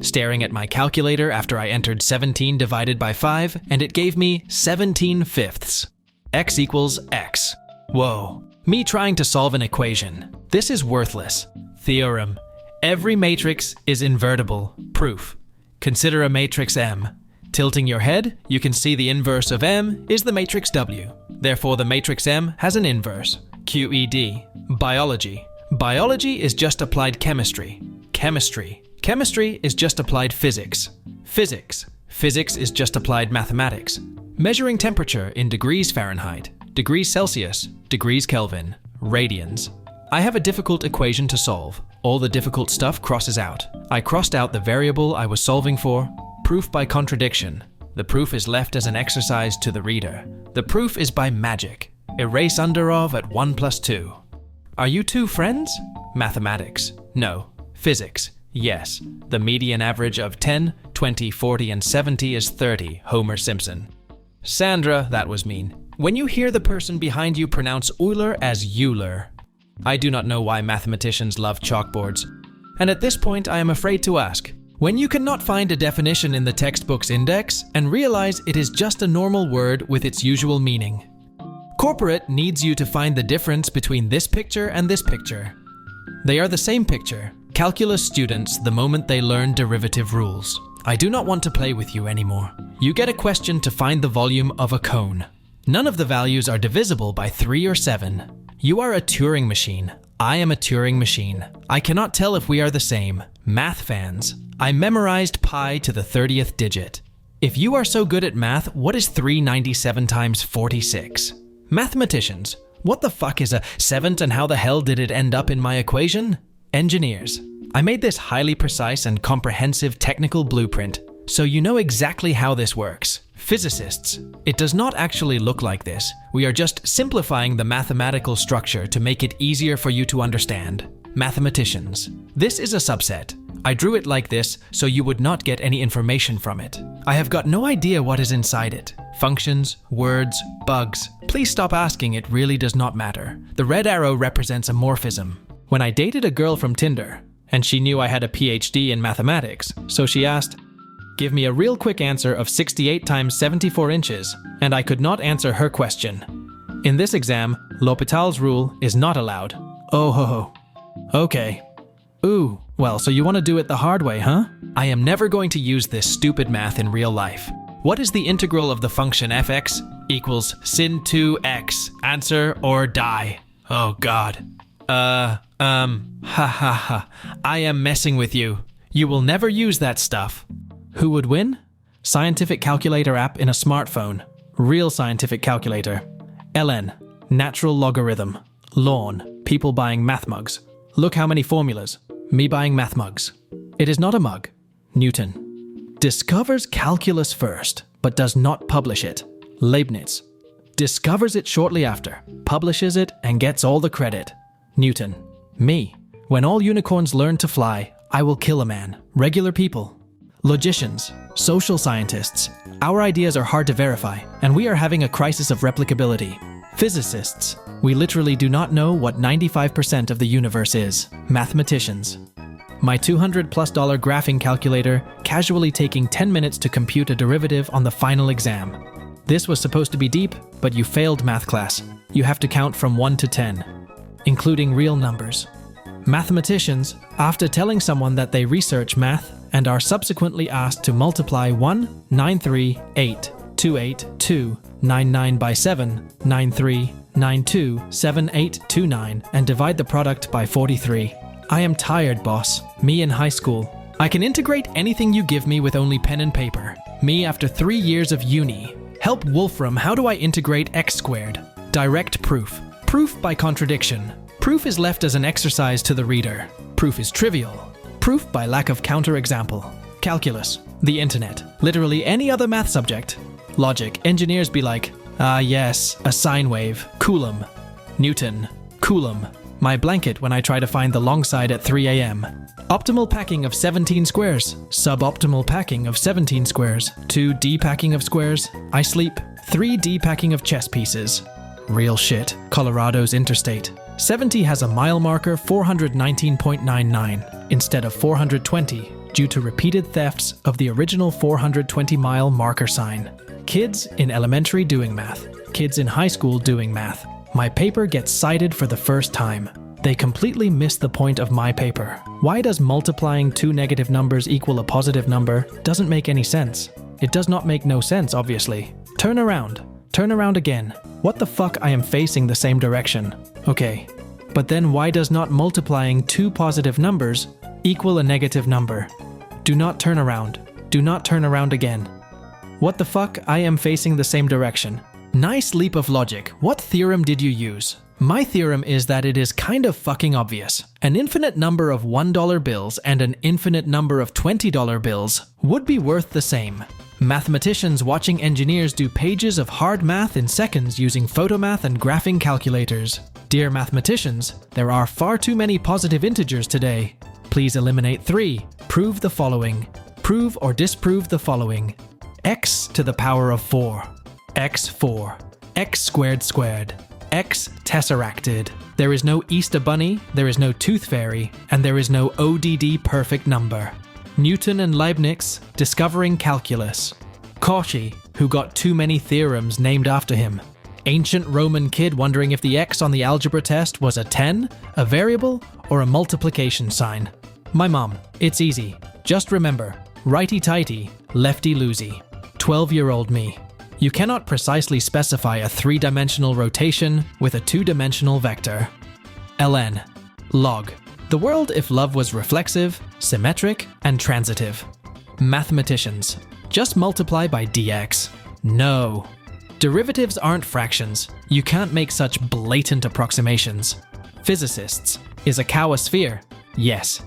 staring at my calculator after I entered 17 divided by 5, and it gave me 17/5. X equals X. Whoa. Me trying to solve an equation. This is worthless. Theorem. Every matrix is invertible. Proof. Consider a matrix M. Tilting your head, you can see the inverse of M is the matrix W. Therefore, the matrix M has an inverse. QED. Biology. Biology is just applied chemistry. Chemistry. Chemistry is just applied physics. Physics. Physics is just applied mathematics. Measuring temperature in degrees Fahrenheit, degrees Celsius, degrees Kelvin, radians. I have a difficult equation to solve. All the difficult stuff crosses out. I crossed out the variable I was solving for. Proof by contradiction. The proof is left as an exercise to the reader. The proof is by magic. Erase under of at 1 + 2. Are you two friends? Mathematics. No. Physics. Yes. The median average of 10, 20, 40, and 70 is 30. Homer Simpson. Sandra, that was mean. When you hear the person behind you pronounce Euler as Euler. I do not know why mathematicians love chalkboards. And at this point, I am afraid to ask. When you cannot find a definition in the textbook's index and realize it is just a normal word with its usual meaning. Corporate needs you to find the difference between this picture and this picture. They are the same picture. Calculus students the moment they learn derivative rules. I do not want to play with you anymore. You get a question to find the volume of a cone. None of the values are divisible by 3 or 7. You are a Turing machine. I am a Turing machine. I cannot tell if we are the same. Math fans. I memorized pi to the 30th digit. If you are so good at math, what is 397 times 46? Mathematicians. What the fuck is a 7th and how the hell did it end up in my equation? Engineers. I made this highly precise and comprehensive technical blueprint, so you know exactly how this works. Physicists. It does not actually look like this. We are just simplifying the mathematical structure to make it easier for you to understand. Mathematicians. This is a subset. I drew it like this so you would not get any information from it. I have got no idea what is inside it. Functions, words, bugs. Please stop asking, it really does not matter. The red arrow represents a morphism. When I dated a girl from Tinder, and she knew I had a PhD in mathematics, so she asked, "Give me a real quick answer of 68 times 74 inches," and I could not answer her question. In this exam, L'Hôpital's rule is not allowed. Oh ho ho. Okay. Ooh, well, so you want to do it the hard way, huh? I am never going to use this stupid math in real life. What is the integral of the function fx equals sin 2x? Answer or die. Oh god. Ha ha ha. I am messing with you. You will never use that stuff. Who would win? Scientific calculator app in a smartphone. Real scientific calculator. ln. Natural logarithm. Lawn. People buying math mugs. Look how many formulas. Me buying math mugs. It is not a mug. Newton. Discovers calculus first, but does not publish it. Leibniz. Discovers it shortly after, publishes it, and gets all the credit. Newton. Me. When all unicorns learn to fly, I will kill a man. Regular people. Logicians. Social scientists. Our ideas are hard to verify, and we are having a crisis of replicability. Physicists. We literally do not know what 95% of the universe is. Mathematicians. My $200+ graphing calculator casually taking 10 minutes to compute a derivative on the final exam. This was supposed to be deep, but you failed math class. You have to count from 1 to 10, including real numbers. Mathematicians, after telling someone that they research math and are subsequently asked to multiply 1,938,282,99 by 7,9392,7829 and divide the product by 43. I am tired, boss. Me in high school. I can integrate anything you give me with only pen and paper. Me after 3 years of uni. Help Wolfram, how do I integrate x squared? Direct proof. Proof by contradiction. Proof is left as an exercise to the reader. Proof is trivial. Proof by lack of counterexample. Calculus. The internet. Literally any other math subject. Logic. Engineers be like, ah yes, a sine wave. Coulomb. Newton. Coulomb. My blanket when I try to find the long side at 3 a.m. Optimal packing of 17 squares. Suboptimal packing of 17 squares. 2 D-packing of squares. I sleep. 3 D-packing of chess pieces. Real shit. Colorado's interstate. 70 has a mile marker 419.99 instead of 420. due to repeated thefts of the original 420-mile marker sign. Kids in elementary doing math. Kids in high school doing math. My paper gets cited for the first time. They completely missed the point of my paper. Why does multiplying two negative numbers equal a positive number? Doesn't make any sense. It does not make no sense, obviously. Turn around. Turn around again. What the fuck, I am facing the same direction. Okay. But then why does not multiplying two positive numbers equal a negative number? Do not turn around. Do not turn around again. What the fuck, I am facing the same direction. Nice leap of logic. What theorem did you use? My theorem is that it is kind of fucking obvious. An infinite number of $1 bills and an infinite number of $20 bills would be worth the same. Mathematicians watching engineers do pages of hard math in seconds using photomath and graphing calculators. Dear mathematicians, there are far too many positive integers today. Please eliminate 3. Prove the following. Prove or disprove the following. X to the power of 4. X4. X squared squared. X tesseracted. There is no Easter Bunny, there is no Tooth Fairy, and there is no ODD perfect number. Newton and Leibniz discovering calculus. Cauchy, who got too many theorems named after him. Ancient Roman kid wondering if the X on the algebra test was a 10, a variable, or a multiplication sign. My mom, it's easy. Just remember, righty-tighty, lefty-loosey. 12-year-old me. You cannot precisely specify a 3-dimensional rotation with a 2-dimensional vector. ln. Log. The world if love was reflexive, symmetric, and transitive. Mathematicians. Just multiply by dx. No. Derivatives aren't fractions. You can't make such blatant approximations. Physicists. Is a cow a sphere? Yes.